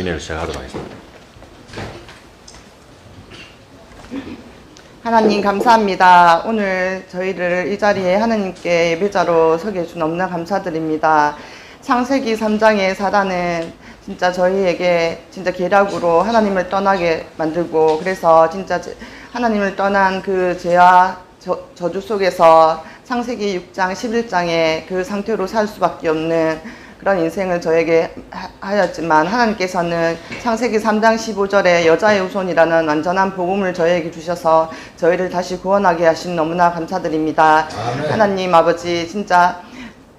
진행을 시작하도록 하겠습니다. 하나님 감사합니다. 오늘 저희를 이 자리에 하나님께 예배자로 서게 해주신 너무나 감사드립니다. 창세기 3장의 사단은 진짜 저희에게 진짜 계략으로 하나님을 떠나게 만들고, 그래서 진짜 하나님을 떠난 그 죄와 저주 속에서 창세기 6장 11장의 그 상태로 살 수밖에 없는 그런 인생을 저에게 하였지만, 하나님께서는 창세기 3장 15절에 여자의 후손이라는 완전한 복음을 저에게 주셔서 저희를 다시 구원하게 하신 너무나 감사드립니다. 아멘. 하나님 아버지, 진짜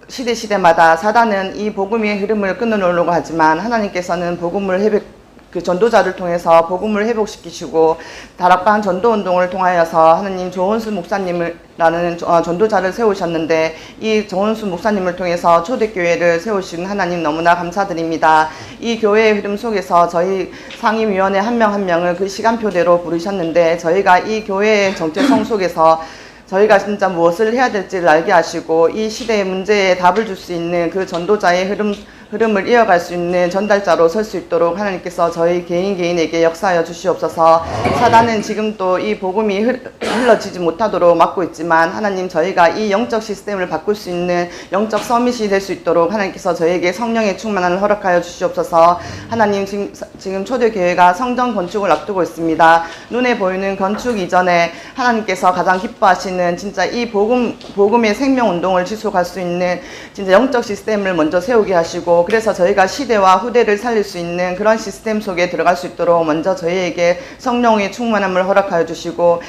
시대마다 사단은 이 복음의 흐름을 끊어놓으려고 하지만, 하나님께서는 복음을 그 전도자를 통해서 복음을 회복시키시고, 다락방 전도운동을 통하여서 하나님 조은수 목사님이라는 전도자를 세우셨는데, 이 조은수 목사님을 통해서 초대교회를 세우신 하나님 너무나 감사드립니다. 이 교회의 흐름 속에서 저희 상임위원회 한 명 한 명을 그 시간표대로 부르셨는데, 저희가 이 교회의 정체성 속에서 저희가 진짜 무엇을 해야 될지를 알게 하시고, 이 시대의 문제에 답을 줄 수 있는 그 전도자의 흐름을 이어갈 수 있는 전달자로 설 수 있도록 하나님께서 저희 개인에게 역사하여 주시옵소서. 사단은 지금 또 이 복음이 흘러지지 못하도록 막고 있지만, 하나님 저희가 이 영적 시스템을 바꿀 수 있는 영적 서밋이 될 수 있도록 하나님께서 저에게 성령의 충만함을 허락하여 주시옵소서. 하나님 지금 초대교회가 성전 건축을 앞두고 있습니다. 눈에 보이는 건축 이전에 하나님께서 가장 기뻐하시는 진짜 이 복음의 생명운동을 지속할 수 있는 진짜 영적 시스템을 먼저 세우게 하시고, 그래서 저희가 시대와 후대를 살릴 수 있는 그런 시스템 속에 들어갈 수 있도록 먼저 저희에게 성령의 충만함을 허락하여 주시고,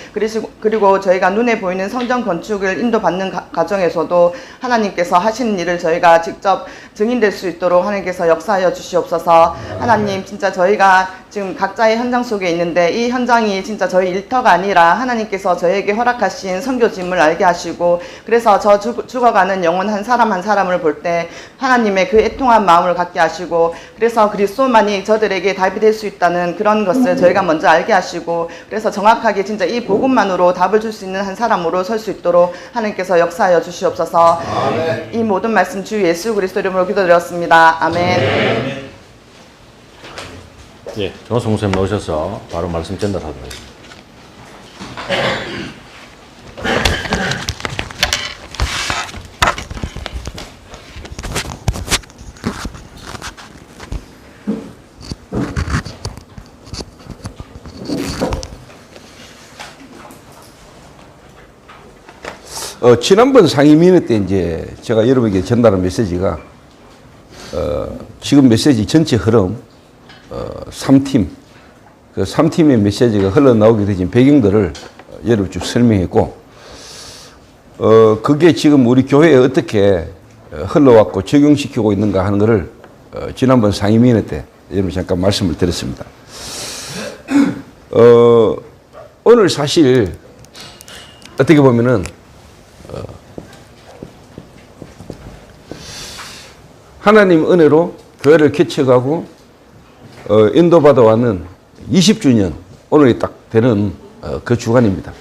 그리고 저희가 눈에 보이는 성전 건축을 인도받는 과정에서도 하나님께서 하시는 일을 저희가 직접 증인될 수 있도록 하나님께서 역사하여 주시옵소서. 하나님 진짜 저희가 지금 각자의 현장 속에 있는데, 이 현장이 진짜 저희 일터가 아니라 하나님께서 저에게 허락하신 선교짐을 알게 하시고, 그래서 저 죽어가는 영혼 한 사람 한 사람을 볼 때 하나님의 그 애통한 마음을 갖게 하시고, 그래서 그리스도만이 저들에게 답이 될 수 있다는 그런 것을 저희가 먼저 알게 하시고, 그래서 정확하게 진짜 이 복음만으로 답을 줄 수 있는 한 사람으로 설 수 있도록 하나님께서 역사하여 주시옵소서. 아멘. 이 모든 말씀 주 예수 그리스도 이름으로 기도드렸습니다. 아멘. 예, 정호성 목사님 나오셔서 바로 말씀 전달하도록 하겠습니다. 지난번 상임위원회 때 이제 제가 여러분에게 전달한 메시지가 지금 메시지 전체 흐름 3팀 그 3팀의 메시지가 흘러나오게 되신 배경들을 여러분 쭉 설명했고, 그게 지금 우리 교회에 어떻게 흘러왔고 적용시키고 있는가 하는 것을 지난번 상임위원회 때 여러분 잠깐 말씀을 드렸습니다. 오늘 사실 어떻게 보면은 하나님 은혜로 교회를 개척하고 인도받아 왔는 20주년 오늘이 딱 되는 그 주간입니다.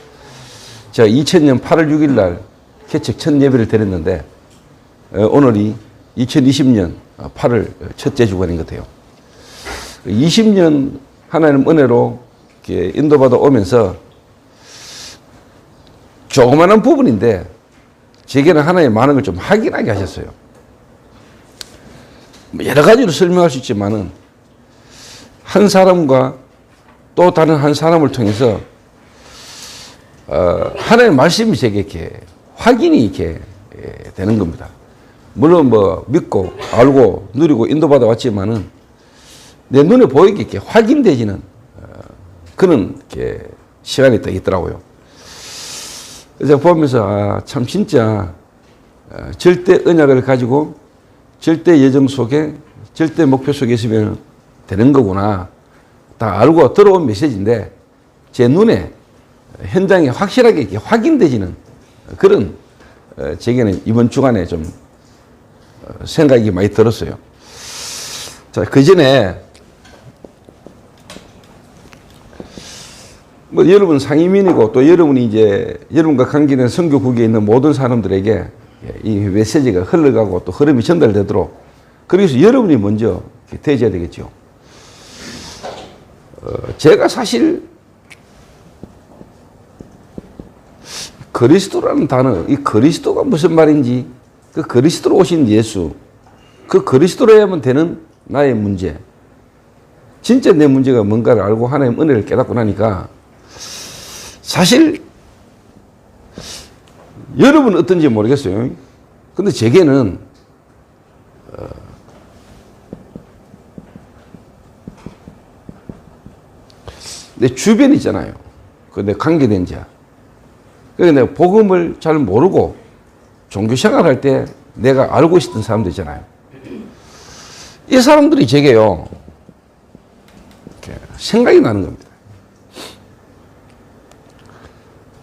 제가 2000년 8월 6일 날 개척 첫 예배를 드렸는데, 오늘이 2020년 8월 첫째 주간인 것 같아요. 20년 하나님 은혜로 이렇게 인도받아 오면서 조그마한 부분인데 제게는 하나님 많은 걸 좀 확인하게 하셨어요. 여러 가지로 설명할 수 있지만은 한 사람과 또 다른 한 사람을 통해서 하나님의 말씀이 제게 이렇게 확인이 이렇게 되는 겁니다. 물론 뭐 믿고 알고 누리고 인도받아 왔지만은 내 눈에 보이게 이렇게 확인되지는 그런 이렇게 시간이 딱 있더라고요. 그래서 보면서 참 진짜 절대 언약을 가지고 절대 예정 속에 절대 목표 속에 있으면 되는 거구나 다 알고 들어온 메시지인데, 제 눈에 현장에 확실하게 이렇게 확인되지는 그런 제게는 이번 주간에 좀 생각이 많이 들었어요. 자, 그 전에 뭐 여러분 상임인이고 또 여러분이 이제 여러분과 관계된 선교국에 있는 모든 사람들에게 이 메시지가 흘러가고 또 흐름이 전달되도록, 그래서 여러분이 먼저 대해줘야 되겠죠. 제가 사실 그리스도라는 단어, 이 그리스도가 무슨 말인지, 그 그리스도로 오신 예수, 그 그리스도로야만 되는 나의 문제, 진짜 내 문제가 뭔가를 알고 하나님 은혜를 깨닫고 나니까 사실 여러분은 어떤지 모르겠어요. 근데 제게는 내 주변 있잖아요. 그 내 관계된 자. 그러니까 내가 복음을 잘 모르고 종교 생활할 때 내가 알고 있었던 사람들 있잖아요. 이 사람들이 제게요, 생각이 나는 겁니다.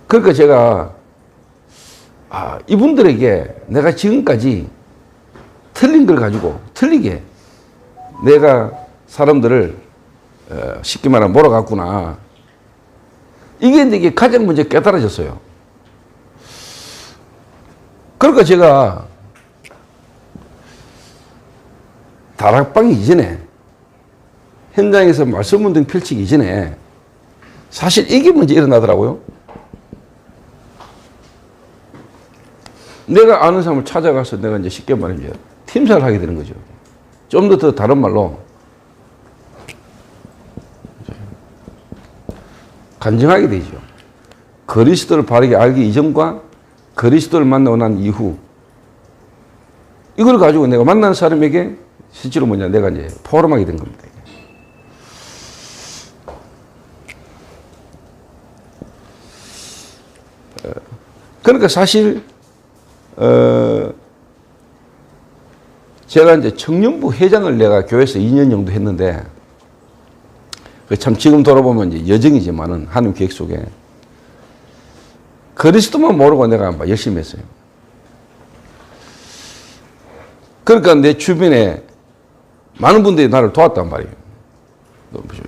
그러니까 제가, 이분들에게 내가 지금까지 틀린 걸 가지고, 틀리게 내가 사람들을 쉽게 말하면 몰아갔구나. 이게 가장 먼저 깨달아졌어요. 그러니까 제가 다락방 이전에, 현장에서 말씀 운동 펼치기 이전에 사실 이게 먼저 일어나더라고요. 내가 아는 사람을 찾아가서 내가 이제 쉽게 말하면 팀사를 하게 되는 거죠. 좀 더 다른 말로 간증하게 되죠. 그리스도를 바르게 알기 이전과 그리스도를 만나고 난 이후, 이걸 가지고 내가 만난 사람에게 실제로 뭐냐, 내가 이제 포럼하게 된 겁니다. 그러니까 사실 제가 이제 청년부 회장을 내가 교회에서 2년 정도 했는데, 참 지금 돌아보면 이제 여정이지만은 하나님 계획 속에 그리스도만 모르고 내가 막 열심히 했어요. 그러니까 내 주변에 많은 분들이 나를 도왔단 말이에요.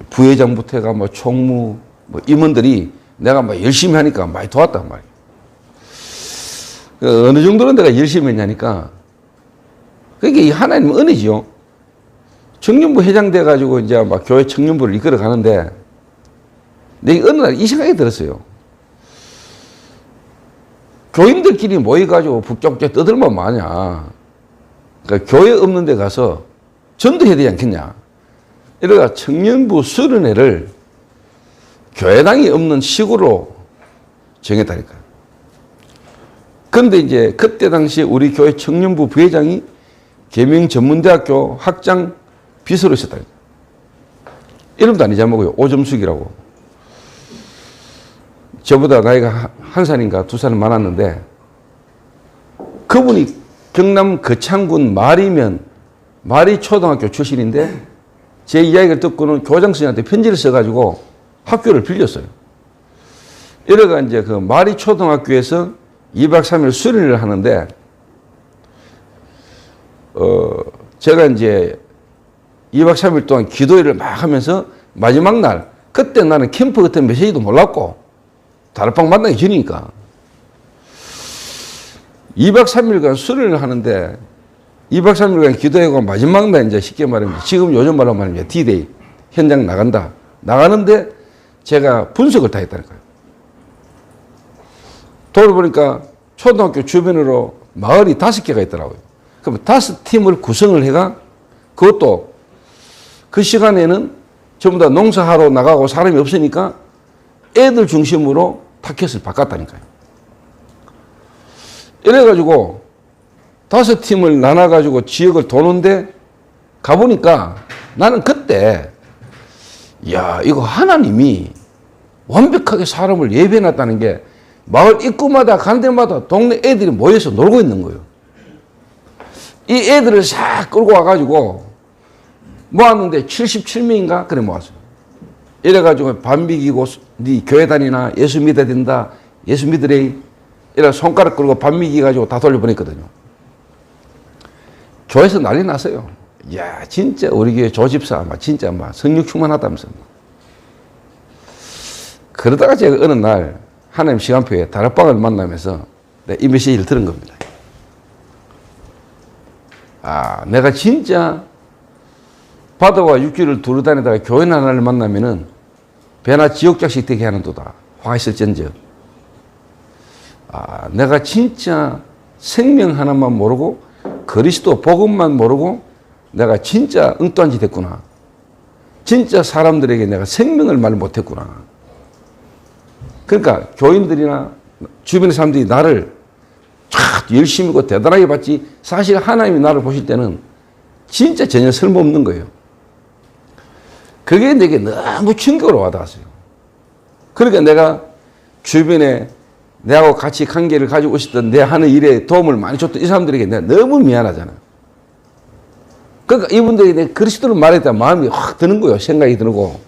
부회장부터 해가 뭐 총무, 뭐 임원들이 내가 막 열심히 하니까 많이 도왔단 말이에요. 어느 정도로 내가 열심히 했냐니까, 그게 이 하나님 은혜지요. 청년부 회장 돼가지고 이제 막 교회 청년부를 이끌어 가는데, 내가 어느 날 이 생각이 들었어요. 교인들끼리 모여가지고 북적북적 떠들면 뭐하냐. 그러니까 교회 없는 데 가서 전도해야 되지 않겠냐. 이러다가 청년부 수련회를 교회당이 없는 시골로 정했다니까요. 그런데 이제 그때 당시에 우리 교회 청년부 부회장이 계명전문대학교 학장 비서로 있었다니까요. 이름도 안 잊어먹어요. 오점숙이라고. 저보다 나이가 1살인가 2살 많았는데, 그분이 경남 거창군 마리 초등학교 출신인데, 제 이야기를 듣고는 교장 선생님한테 편지를 써가지고 학교를 빌렸어요. 이래가 이제 그 마리 초등학교에서 2박 3일 수련회를 하는데, 제가 이제 2박 3일 동안 기도회를 막 하면서 마지막 날, 그때 나는 캠프 같은 메시지도 몰랐고, 다락방 만나기 전이니까. 2박 3일간 수련을 하는데, 2박 3일간 기도하고 마지막 날 이제 쉽게 말하면, 지금 요즘 말로 말하면 D-Day, 현장 나간다. 나가는데 제가 분석을 다 했다니까요. 돌아보니까 초등학교 주변으로 마을이 5개가 있더라고요. 그럼 5팀을 구성을 해가, 그것도 그 시간에는 전부 다 농사하러 나가고 사람이 없으니까 애들 중심으로 타켓을 바꿨다니까요. 이래가지고 5팀을 나눠가지고 지역을 도는데 가보니까 나는 그때, 야, 이거 하나님이 완벽하게 사람을 예배해놨다는 게, 마을 입구마다 가는 데마다 동네 애들이 모여서 놀고 있는 거예요. 이 애들을 싹 끌고 와가지고 모았는데 77명인가? 그래 모았어요. 이래가지고 반 비기고, 네 교회 다니나 예수 믿어야 된다, 예수 믿으래, 이래 손가락 끌고 반 비기가지고 다 돌려보냈거든요. 교회에서 난리 났어요. 야, 진짜 우리 교회 조집사 진짜 성령 충만하다면서. 그러다가 제가 어느 날 하나님 시간표에 다락방을 만나면서 이 메시지를 들은 겁니다. 내가 진짜 바다와 육지를 두루다니다가 교인 하나를 만나면은 배나 지옥작식 되게 하는도다. 화 있을전저. 아, 내가 진짜 생명 하나만 모르고 그리스도 복음만 모르고 내가 진짜 엉뚱한 짓 했구나. 진짜 사람들에게 내가 생명을 말 못했구나. 그러니까 교인들이나 주변의 사람들이 나를 쫙 열심히고 대단하게 봤지 사실 하나님이 나를 보실 때는 진짜 전혀 쓸모없는 거예요. 그게 내게 너무 충격으로 와닿았어요. 그러니까 내가 주변에 내하고 같이 관계를 가지고 있었던 내 하는 일에 도움을 많이 줬던 이 사람들에게 내가 너무 미안하잖아. 그러니까 이분들이 내 그리스도를 말했다 마음이 확 드는 거예요. 생각이 들고.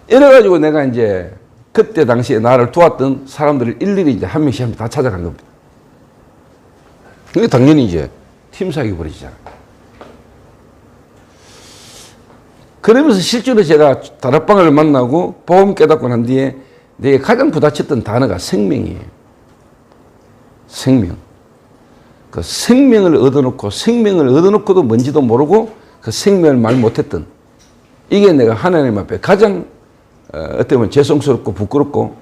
이래가지고 내가 이제 그때 당시에 나를 도왔던 사람들을 일일이 이제 한 명씩 다 찾아간 겁니다. 그게 당연히 이제 팀 사기 벌어지잖아요. 그러면서 실제로 제가 다락방을 만나고 복음 깨닫고 난 뒤에 내게 가장 부딪혔던 단어가 생명이에요. 생명. 그 생명을 얻어놓고도 뭔지도 모르고 그 생명을 말 못했던 이게 내가 하나님 앞에 가장 어떻게 보면 죄송스럽고 부끄럽고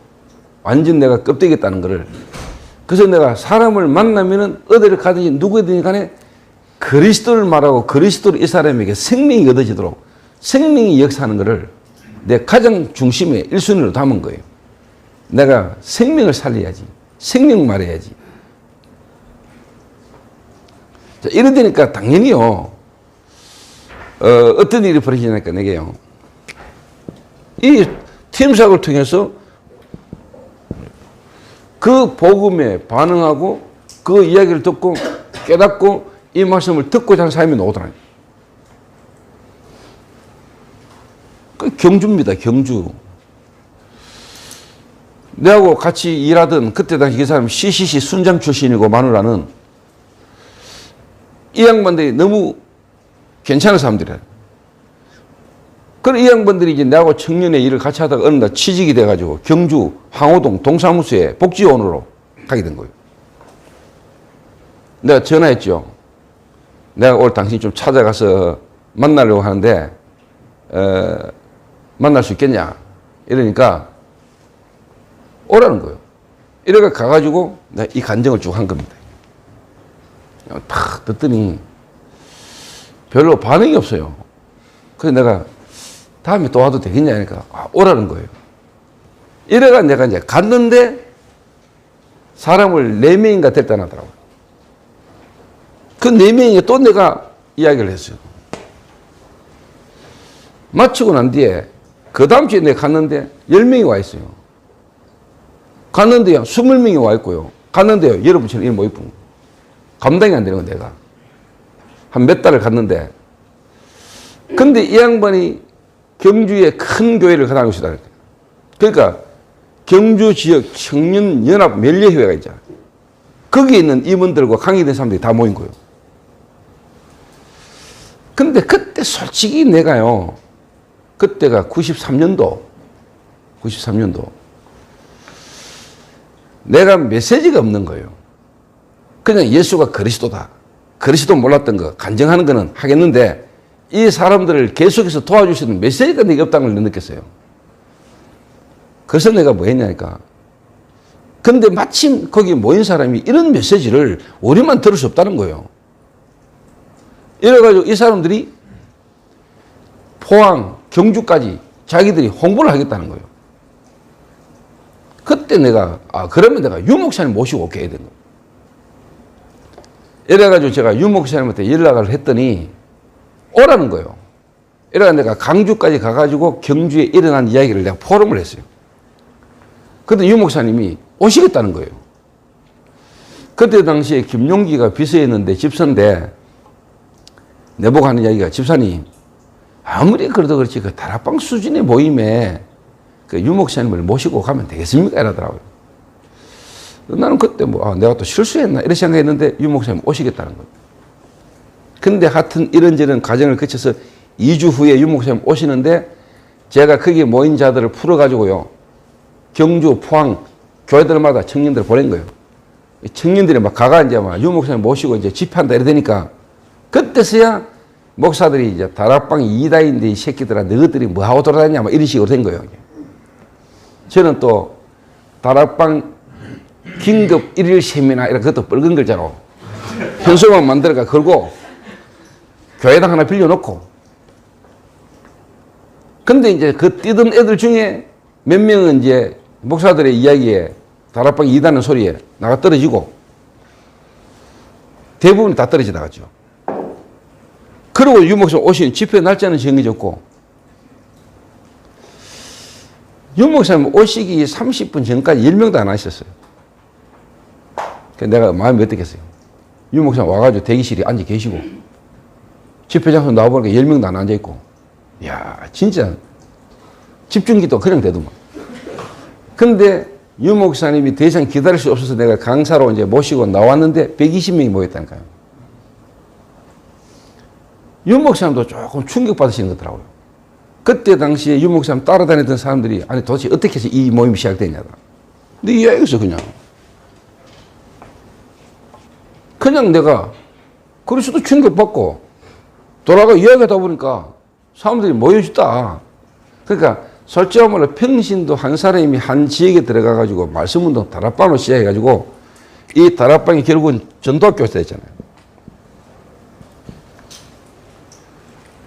완전 내가 껍데기였다는 거를. 그래서 내가 사람을 만나면은 어디를 가든지 누구든 간에 그리스도를 말하고 그리스도로 이 사람에게 생명이 얻어지도록 생명이 역사하는 것을 내 가장 중심에 1순위로 담은 거예요. 내가 생명을 살려야지. 생명 말해야지. 자, 이러니까 당연히요. 어떤 일이 벌어지니까 내게요. 이 팀사학을 통해서 그 복음에 반응하고 그 이야기를 듣고 깨닫고 이 말씀을 듣고자 하는 사람이 나오더라고요. 그 경주입니다. 경주. 내하고 같이 일하던 그때 당시 그 사람 CCC 순장 출신이고 마누라는 이 양반들이 너무 괜찮은 사람들이에요. 그럼 이 양반들이 이제 내하고 청년의 일을 같이 하다가 어느 날 취직이 돼가지고 경주 황호동 동사무소에 복지원으로 가게 된 거예요. 내가 전화했죠. 내가 오늘 당신 좀 찾아가서 만나려고 하는데 만날 수 있겠냐 이러니까 오라는 거예요. 이래가 가가지고 내가 이 간증을 쭉 한 겁니다. 탁 듣더니 별로 반응이 없어요. 그래서 내가 다음에 또 와도 되겠냐 하니까 오라는 거예요. 이래가 내가 이제 갔는데 사람을 4명인가 데려다 놨더라고요. 그 4명이 또 내가 이야기를 했어요. 마치고 난 뒤에 그 다음 주에 내가 갔는데 10명이 와 있어요. 갔는데요 20명이 와 있고요. 갔는데요 여러분처럼 이름 못 입은 감당이 안 되는 거 내가 한 몇 달을 갔는데 근데 이 양반이 경주에 큰 교회를 가다니고 있다. 그러니까 경주 지역 청년연합 멜리회가 있잖아. 거기에 있는 임원들과 강의된 사람들이 다 모인 거예요. 근데 그때 솔직히 내가요 그때가 93년도 내가 메시지가 없는 거예요. 그냥 예수가 그리스도다. 그리스도 몰랐던 거 간증하는 거는 하겠는데 이 사람들을 계속해서 도와줄 수 있는 메시지가 내게 없다는 걸 느꼈어요. 그래서 내가 뭐 했냐니까. 근데 마침 거기 모인 사람이 이런 메시지를 우리만 들을 수 없다는 거예요. 이래가지고 이 사람들이 포항, 경주까지 자기들이 홍보를 하겠다는 거예요. 그때 내가 그러면 내가 유 목사님 모시고 오게 해야 되는 거예요. 이래가지고 제가 유 목사님한테 연락을 했더니 오라는 거예요. 이래가 내가 강주까지 가가지고 경주에 일어난 이야기를 내가 포럼을 했어요. 근데 유 목사님이 오시겠다는 거예요. 그때 당시에 김용기가 비서였는데 집사인데 내보고 하는 이야기가 집사님 아무리 그래도 그렇지 그 다락방 수준의 모임에 그 유 목사님을 모시고 가면 되겠습니까? 이러더라고요. 나는 그때 내가 또 실수했나 이렇게 생각했는데 유 목사님 오시겠다는 거예요. 근데 하여튼 이런저런 과정을 거쳐서 2주 후에 유 목사님 오시는데 제가 거기에 모인 자들을 풀어가지고요. 경주, 포항 교회들마다 청년들을 보낸 거예요. 청년들이 막 가가 이제 막 유 목사님 모시고 이제 집회한다 이러니까 그때서야 목사들이 이제 다락방 이다인데 이 새끼들아 너희들이 뭐하고 돌아다니냐 막 이런 식으로 된 거예요. 저는 또 다락방 긴급 일일 세미나 이런 것도 뻘건 글자로 현수막 만들어가 걸고 교회당 하나 빌려놓고 근데 이제 그 뛰던 애들 중에 몇 명은 이제 목사들의 이야기에 다락방 이다는 소리에 나가 떨어지고 대부분 다 떨어져 나갔죠. 그리고 유 목사 오신 집회 날짜는 정해졌고 유 목사님 오시기 30분 전까지 10명도 안 하셨어요. 내가 마음이 어떻겠어요? 유 목사님 와가지고 대기실에 앉아 계시고 집회 장소 나와보니까 10명도 안 앉아있고 이야 진짜 집중기도 그냥 되더만. 근데 유 목사님이 더 이상 기다릴 수 없어서 내가 강사로 이제 모시고 나왔는데 120명이 모였다니까요. 유 목사님도 조금 충격받으시는 것 같더라고요. 그때 당시에 유 목사님 따라다니던 사람들이 아니 도대체 어떻게 해서 이 모임이 시작됐냐. 근데 이야기했어 그냥 내가 그리스도 충격받고 돌아가 이야기하다 보니까 사람들이 모여있다. 그러니까 솔직히 말로 평신도 한 사람이 한 지역에 들어가가지고 말씀운동 다락방으로 시작해가지고 이 다락방이 결국은 전도학교가 됐잖아요.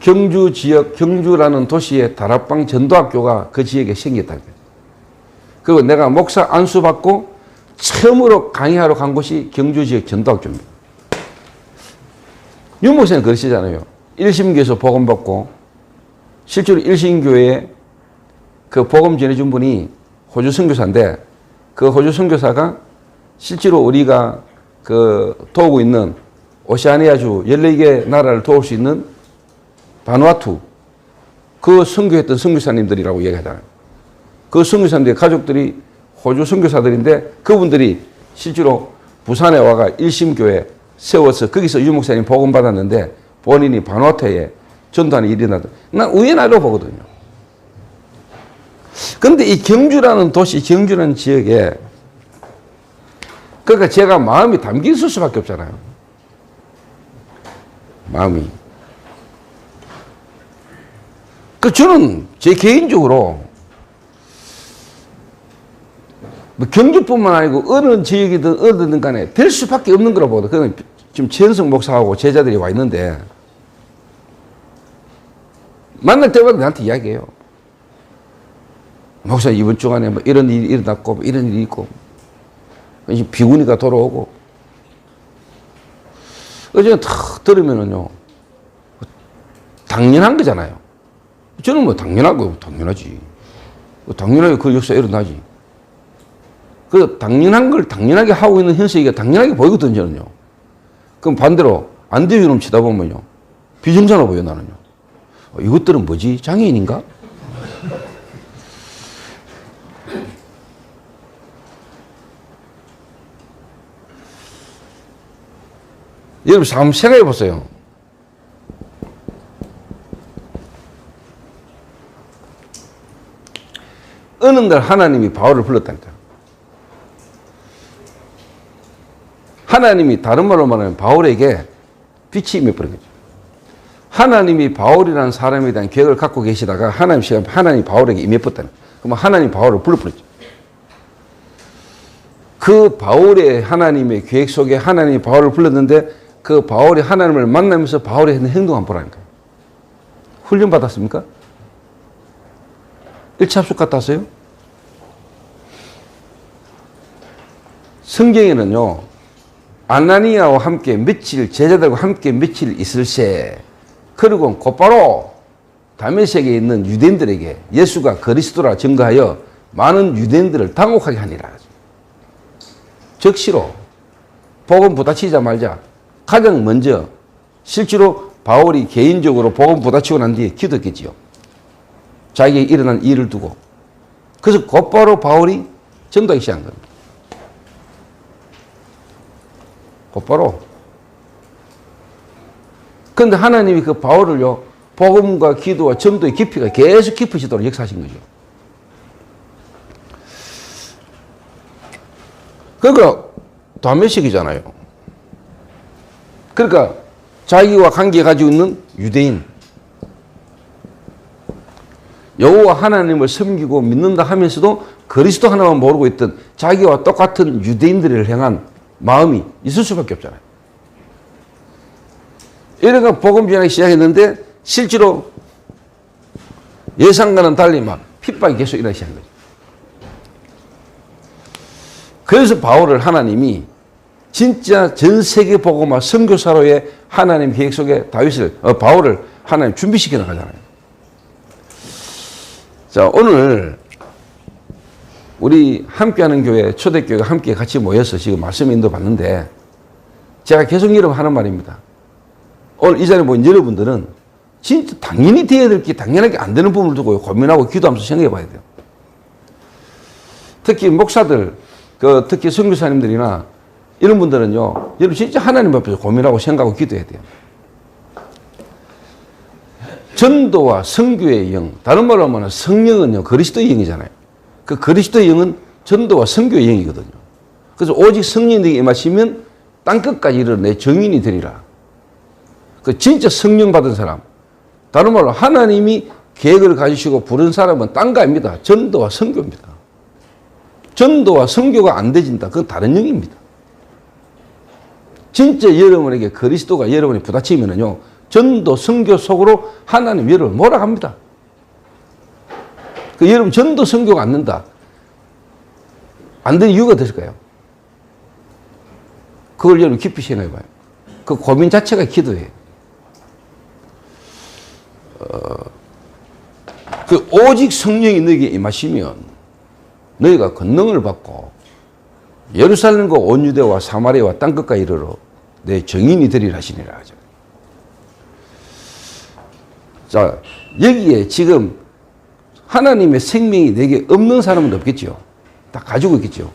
경주 지역, 경주라는 도시에 다락방 전도학교가 그 지역에 생겼다는 거예요. 그리고 내가 목사 안수받고 처음으로 강의하러 간 곳이 경주 지역 전도학교입니다. 유 목사님 그러시잖아요. 일심교에서 복음 받고 실제로 일심교회에 그 복음 전해준 분이 호주 선교사인데 그 호주 선교사가 실제로 우리가 그 도우고 있는 오세아니아주 14개 나라를 도울 수 있는 바누아투 그 선교했던 선교사님들이라고 얘기하잖아요. 그 선교사님들의 가족들이 호주 선교사들인데 그분들이 실제로 부산에 와가 일심교회 세워서 거기서 유 목사님 복음 받았는데 본인이 바누아투에 전도하는 일이 일어나다. 난 우연하다고 보거든요. 근데 이 경주라는 도시, 경주라는 지역에 그러니까 제가 마음이 담겨 있을 수밖에 없잖아요. 마음이. 저는 제 개인적으로 뭐 경주뿐만 아니고 어느 지역이든 어디든 간에 될 수밖에 없는 거라고 보거든요. 지금 최현석 목사하고 제자들이 와 있는데 만날 때마다 나한테 이야기해요. 목사 이번 주간에 뭐 이런 일이 일어났고 뭐 이런 일이 있고 비구니가 돌아오고 어제 탁 들으면은요 당연한 거잖아요. 저는 뭐 당연하고 당연하지. 당연하게 그 역사 일어나지. 그 당연한 걸 당연하게 하고 있는 현석이가 당연하게 보이거든요, 저는요. 그럼 반대로 안 되는 놈 치다 보면요 비정상으로 보여 나는요. 이것들은 뭐지? 장애인인가? 여러분 한번 생각해 보세요. 어느 날 하나님이 바울을 불렀다니까. 하나님이 다른 말로 말하면 바울에게 빛이 임해버린 거죠. 하나님이 바울이라는 사람에 대한 계획을 갖고 계시다가 하나님이 바울에게 임해버렸다는 거예요. 그럼 하나님 바울을 불러버렸죠. 그 바울의 하나님의 계획 속에 하나님이 바울을 불렀는데 그 바울이 하나님을 만나면서 바울이 했는 행동 한번 보라니까요. 훈련 받았습니까? 1차 합숙 갔다 왔어요? 성경에는요, 아나니아와 함께 며칠, 제자들과 함께 며칠 있을세, 그리고 곧바로 다메섹에 있는 유대인들에게 예수가 그리스도라 증거하여 많은 유대인들을 당혹하게 하니라. 즉시로 복음 부딪히자마자 가장 먼저 실제로 바울이 개인적으로 복음 부딪히고 난 뒤에 기도했겠지요. 자기에게 일어난 일을 두고. 그래서 곧바로 바울이 전도하기 시작한 겁니다. 곧바로. 그런데 하나님이 그 바울을요, 복음과 기도와 전도의 깊이가 계속 깊으시도록 역사하신 거죠. 그러니까 다메섹이잖아요. 그러니까 자기와 관계 가지고 있는 유대인. 여호와 하나님을 섬기고 믿는다 하면서도 그리스도 하나만 모르고 있던 자기와 똑같은 유대인들을 향한 마음이 있을 수밖에 없잖아요. 이래가 복음 전하기 시작했는데 실제로 예상과는 달리 막 핍박이 계속 일어나기 시작한 거죠. 그래서 바울을 하나님이 진짜 전 세계 복음화 선교사로의 하나님 계획 속에 바울을 하나님 준비시켜 나가잖아요. 자, 오늘 우리 함께하는 교회, 초대교회가 함께 같이 모여서 지금 말씀 인도 받는데 제가 계속 여러분 하는 말입니다. 오늘 이 자리에 모인 여러분들은 진짜 당연히 돼야 될 게 당연하게 안 되는 부분을 두고 고민하고 기도하면서 생각해 봐야 돼요. 특히 목사들, 특히 선교사님들이나 이런 분들은요, 여러분 진짜 하나님 앞에서 고민하고 생각하고 기도해야 돼요. 전도와 선교의 영, 다른 말로 하면 성령은요, 그리스도의 영이잖아요. 그 그리스도의 영은 전도와 선교의 영이거든요. 그래서 오직 성령이 임하시면 땅끝까지 이르내 정인이 되리라. 그 진짜 성령 받은 사람, 다른 말로 하나님이 계획을 가지시고 부른 사람은 딴 거 아닙니다. 전도와 선교입니다. 전도와 선교가 안 되진다. 그건 다른 영입니다. 진짜 여러분에게 그리스도가 여러분이 부딪히면은요, 전도, 선교 속으로 하나님 여러분을 몰아갑니다. 그 여러분 전도, 선교가 안 된다. 안 되는 이유가 됐을까요? 그걸 여러분 깊이 생각해 봐요. 그 고민 자체가 기도예요. 그 오직 성령이 너에게 임하시면 너희가 권능을 받고 예루살렘과 온 유대와 사마리아와 땅끝까지 이르러 내 정인이 되리라 하시니라 하죠. 자, 여기에 지금 하나님의 생명이 내게 없는 사람은 없겠죠. 다 가지고 있겠죠.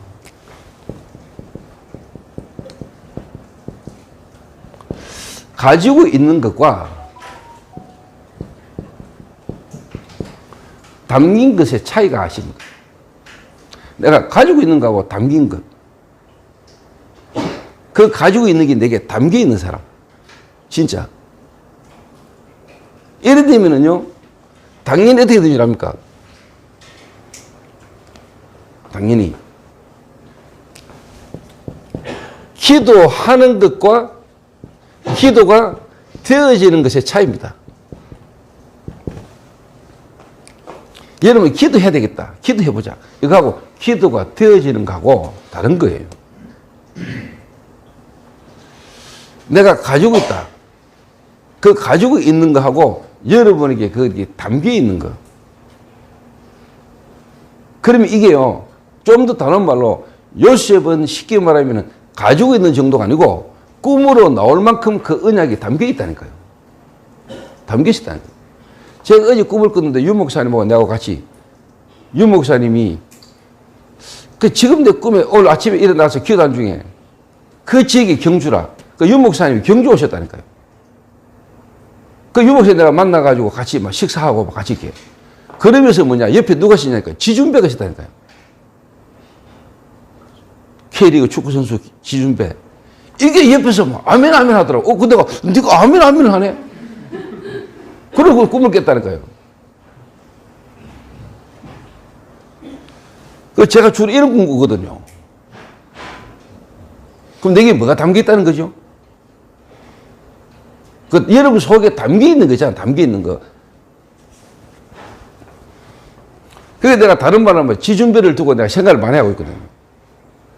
가지고 있는 것과 담긴 것의 차이가 아십니까? 내가 가지고 있는 거하고 담긴 것. 그 가지고 있는 게 내게 담겨 있는 사람. 진짜. 이래 되면은요, 당연히 어떻게 되는 줄 압니까? 당연히. 기도하는 것과 기도가 되어지는 것의 차이입니다. 여러분, 기도해야 되겠다. 기도해보자. 이거하고 기도가 되어지는 거하고 다른 거예요. 내가 가지고 있다. 그 가지고 있는 거하고 여러분에게 거기에 담겨 있는 거. 그러면 이게요, 좀 더 다른 말로 요셉은 쉽게 말하면 가지고 있는 정도가 아니고 꿈으로 나올 만큼 그 언약이 담겨 있다니까요. 담겨 있다니까요. 제가 어제 꿈을 꿨는데 유 목사님하고 내하고 같이 유 목사님이 지금 내 꿈에 오늘 아침에 일어나서 기도한 중에 그 지역이 경주라. 유 목사님이 경주 오셨다니까요. 그 유 목사님 내가 만나가지고 같이 막 식사하고 막 같이 이렇게. 그러면서 뭐냐, 옆에 누가 있냐니까 지준배가 있었다니까요. K리그 축구선수 지준배. 이게 옆에서 막 아멘 아멘 하더라고. 근데 네가 아멘 아멘을 하네. 그러고 꿈을 깼다니까요. 제가 주로 이런 꿈 꾸거든요. 그럼 내게 뭐가 담겨 있다는 거죠? 여러분 속에 담겨 있는 거잖아. 담겨 있는 거. 그래서 내가 다른 말로 하면 지준배를 두고 내가 생각을 많이 하고 있거든요.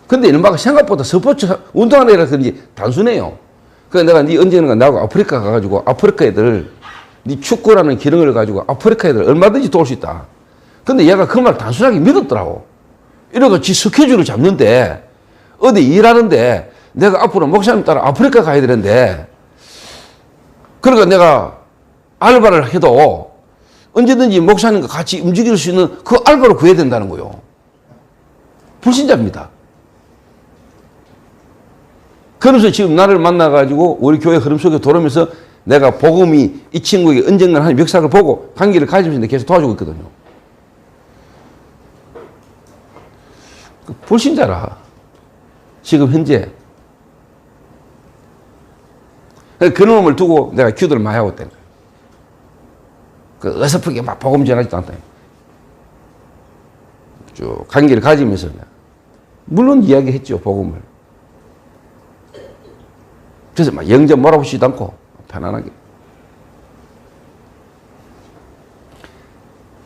근데 이놈아가 생각보다 스포츠 운동하는 애라 그런지 단순해요. 그래서 내가 네 언제는가 나하고 아프리카 가가지고 아프리카 애들 네 축구라는 기능을 가지고 아프리카 애들 얼마든지 도울 수 있다. 근데 얘가 그 말 단순하게 믿었더라고. 이러고 지 스케줄을 잡는데 어디 일하는데 내가 앞으로 목사님 따라 아프리카 가야 되는데 그러니까 내가 알바를 해도 언제든지 목사님과 같이 움직일 수 있는 그 알바를 구해야 된다는 거예요. 불신자입니다. 그러면서 지금 나를 만나가지고 우리 교회 흐름 속에 돌아오면서 내가 복음이 이 친구에게 언젠가 하는 역사를 보고 관계를 가지면서 계속 도와주고 있거든요. 불신자라. 지금 현재. 그 놈을 두고 내가 기도를 많이 하고 있다는 거예요. 그 어설프게 막 복음 전하지도 않다. 쭉 관계를 가지면서 물론 이야기했죠, 복음을. 그래서 막 영접 몰아보지도 않고 편안하게.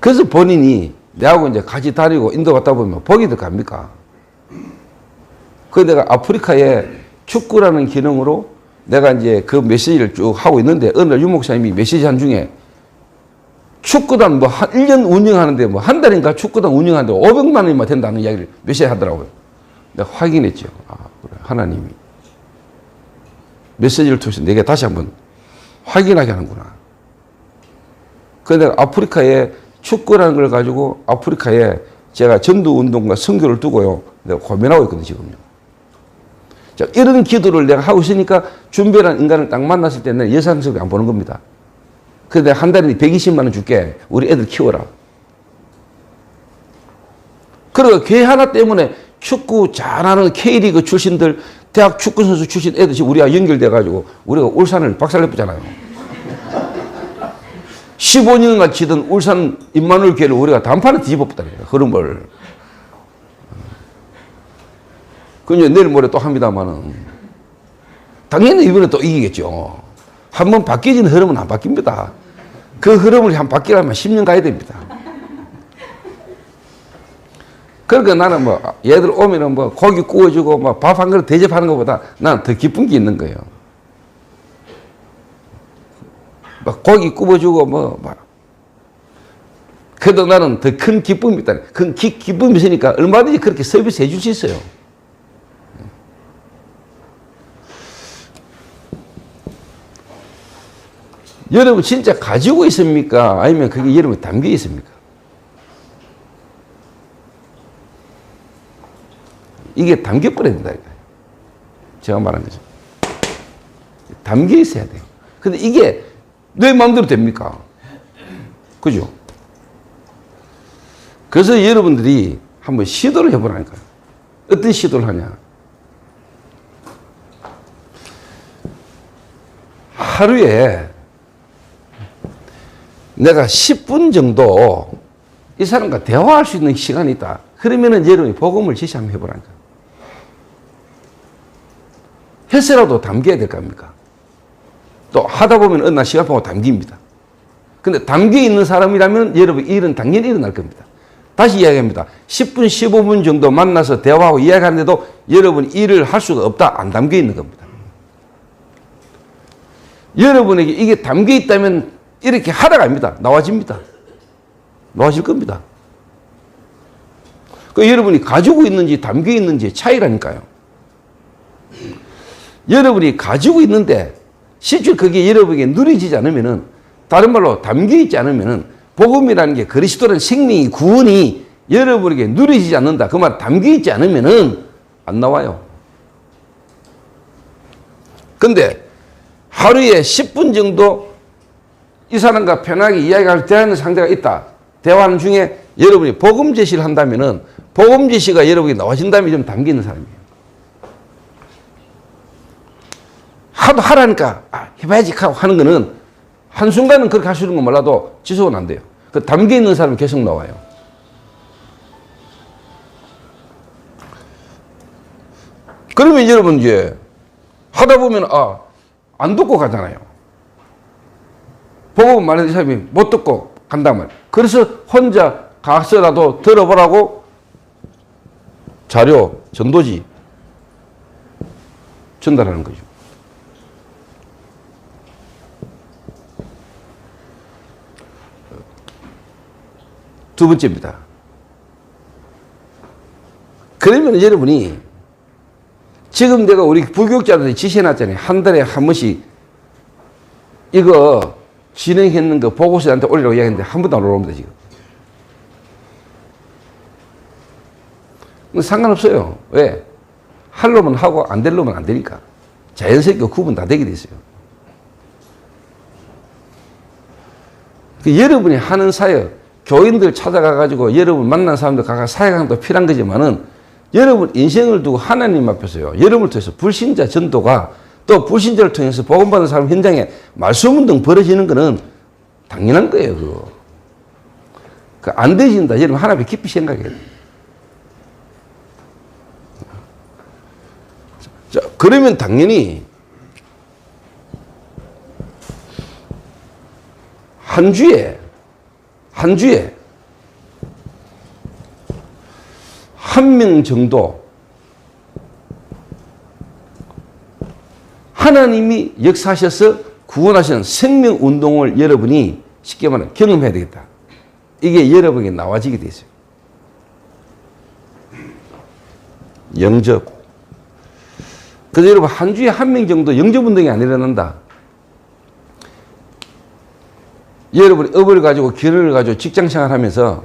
그래서 본인이 내하고 이제 같이 다니고 인도 갔다 보면 복이 더 갑니까? 그 내가 아프리카에 축구라는 기능으로 내가 이제 그 메시지를 쭉 하고 있는데 어느 날 유목사님이 메시지 한 중에 축구단 뭐 한 1년 운영하는데 뭐 한 달인가 축구단 운영하는데 500만 원이면 된다는 이야기를 메시지 하더라고요. 내가 확인했죠. 아, 그래. 하나님이 메시지를 통해서 내게 다시 한번 확인하게 하는구나. 그래서 내가 아프리카에 축구라는 걸 가지고 아프리카에 제가 전도 운동과 선교를 두고요. 내가 고민하고 있거든요, 지금요. 자, 이런 기도를 내가 하고 있으니까 준비란 인간을 딱 만났을 때 내가 예상스럽게 안 보는 겁니다. 그래서 내가 한 달에 120만 원 줄게. 우리 애들 키워라. 그러니까 교회 하나 때문에 축구 잘하는 K리그 출신들, 대학 축구선수 출신 애들 지금 우리가 연결돼가지고 우리가 울산을 박살내보잖아요. 15년간 치던 울산 임마누엘 교회를 우리가 단판에 뒤집어봤다니까, 흐름을. 그럼 내일 모레 또 합니다만은 당연히 이번에 또 이기겠죠. 한번 바뀌어진 흐름은 안 바뀝니다. 그 흐름을 한번 바뀌려면 10년 가야 됩니다. 그러니까 나는 뭐 얘들 오면은 뭐 고기 구워주고 뭐 밥 한 그릇 대접하는 것보다 나는 더 기쁜 게 있는 거예요. 막 고기 구워주고 뭐 그래도 나는 더 큰 기쁨이 있다. 큰 기쁨이 있으니까 얼마든지 그렇게 서비스 해줄 수 있어요. 여러분 진짜 가지고 있습니까? 아니면 그게 여러분에 담겨 있습니까? 이게 담겨버려야 된다. 제가 말한 거죠. 담겨 있어야 돼요. 근데 이게 내 마음대로 됩니까? 그죠? 그래서 여러분들이 한번 시도를 해보라니까요. 어떤 시도를 하냐? 하루에 내가 10분 정도 이 사람과 대화할 수 있는 시간이 있다. 그러면은 여러분이 복음을 지시 한번 해보라니까. 해서라도 담겨야 될 거 아닙니까? 또 하다 보면 어느 날 시간 보고 담깁니다. 근데 담겨 있는 사람이라면 여러분 일은 당연히 일어날 겁니다. 다시 이야기합니다. 10분, 15분 정도 만나서 대화하고 이야기하는데도 여러분 일을 할 수가 없다. 안 담겨 있는 겁니다. 여러분에게 이게 담겨 있다면 이렇게 하다가 아닙니다. 나와집니다. 나와질 겁니다. 그 여러분이 가지고 있는지 담겨 있는지 차이라니까요. 여러분이 가지고 있는데 실제 그게 여러분에게 누려지지 않으면은, 다른 말로 담겨 있지 않으면은, 복음이라는 게 그리스도라는 생명이 구원이 여러분에게 누려지지 않는다. 그 말 담겨 있지 않으면은 안 나와요. 근데 하루에 10분 정도 이 사람과 편하게 이야기할 대화하는 상대가 있다. 대화하는 중에 여러분이 복음 제시를 한다면은 복음 제시가 여러분이 나와진다면 좀 담겨 있는 사람이에요. 하도 하라니까 해봐야지 하고 하는 거는 한순간은 그렇게 할 수 있는 건 몰라도 지속은 안 돼요. 그 담겨 있는 사람은 계속 나와요. 그러면 여러분 이제 하다 보면 안 듣고 가잖아요. 복음 말하는 사람이 못 듣고 간단 말이에요. 그래서 혼자 가서라도 들어보라고 자료, 전도지 전달하는 거죠. 두 번째입니다. 그러면 여러분이 지금 내가 우리 부교육자들한테 지시해놨잖아요. 한 달에 한 번씩 이거 진행했는 거 보고서 나한테 올리라고 이야기했는데 한 번도 안 올라옵니다, 지금. 상관없어요. 왜? 할 놈은 하고 안 될 놈은 안 되니까. 자연스럽게 구분 다 되게 돼 있어요. 여러분이 하는 사역, 교인들 찾아가가지고 여러분 만난 사람들 각각 사역하는 도 필요한 거지만은 여러분 인생을 두고 하나님 앞에서요. 여러분을 통해서 불신자 전도가 또 불신자를 통해서 복음받는 사람 현장에 말소문 등 벌어지는 거는 당연한 거예요, 그거. 안 되진다. 여러분, 하나님 깊이 생각해야 돼요. 자, 그러면 당연히 한 주에 한 명 정도 하나님이 역사하셔서 구원하시는 생명운동을 여러분이 쉽게 말하면 경험해야 되겠다. 이게 여러분에게 나와지게 돼 있어요. 영접. 그래서 여러분 한 주에 한 명 정도 영접운동이 안 일어난다. 여러분이 업을 가지고 결혼을 가지고 직장생활 하면서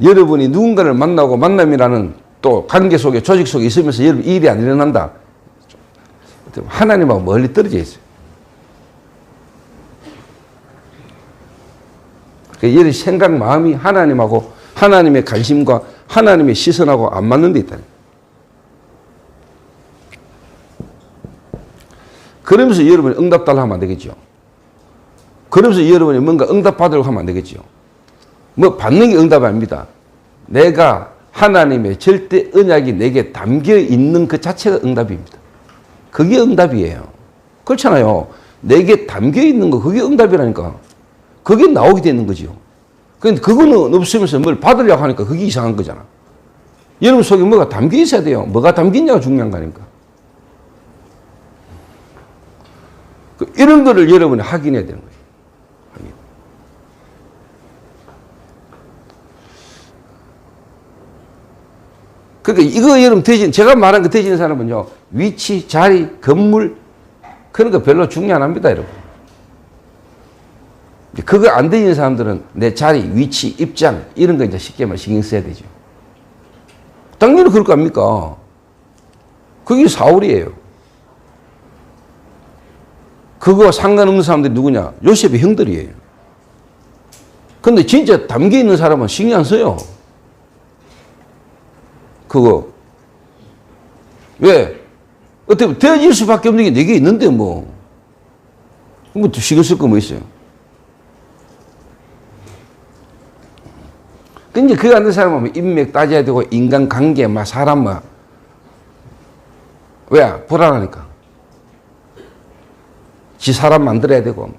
여러분이 누군가를 만나고 만남이라는 또 관계 속에 조직 속에 있으면서 여러분 일이 안 일어난다. 하나님하고 멀리 떨어져 있어요. 여러분 생각 마음이 하나님하고 하나님의 관심과 하나님의 시선하고 안 맞는 데 있다. 그러면서 여러분이 응답 달라고 하면 안 되겠죠. 그러면서 여러분이 뭔가 응답 받으려고 하면 안 되겠죠. 뭐 받는 게 응답이 아닙니다. 내가 하나님의 절대 언약이 내게 담겨 있는 그 자체가 응답입니다. 그게 응답이에요. 그렇잖아요. 내게 담겨 있는 거 그게 응답이라니까. 그게 나오게 되는 거죠. 그런데 그거는 없으면서 뭘 받으려고 하니까 그게 이상한 거잖아. 여러분 속에 뭐가 담겨 있어야 돼요. 뭐가 담겼냐가 중요한 거니까. 이런 거를 여러분이 확인해야 되는 거예요. 그러니까 이거 여러분 대신 제가 말한 거 대신하는 사람은요. 위치, 자리, 건물 그런 거 별로 중요 안 합니다, 여러분. 그거 안 되는 사람들은 내 자리, 위치, 입장 이런 거 이제 쉽게 말 신경 써야 되죠. 당연히 그럴 거 아닙니까? 그게 사울이에요. 그거와 상관없는 사람들이 누구냐? 요셉의 형들이에요. 근데 진짜 담겨 있는 사람은 신경 안 써요. 그거. 왜? 어떻게 보면 되어질 수밖에 없는 게 내게 있는데 뭐. 뭐 신경 쓸 거 뭐 있어요? 근데 그거 안 되는 사람은 인맥 따져야 되고 인간관계 막 사람 막. 왜? 불안하니까. 지 사람 만들어야 되고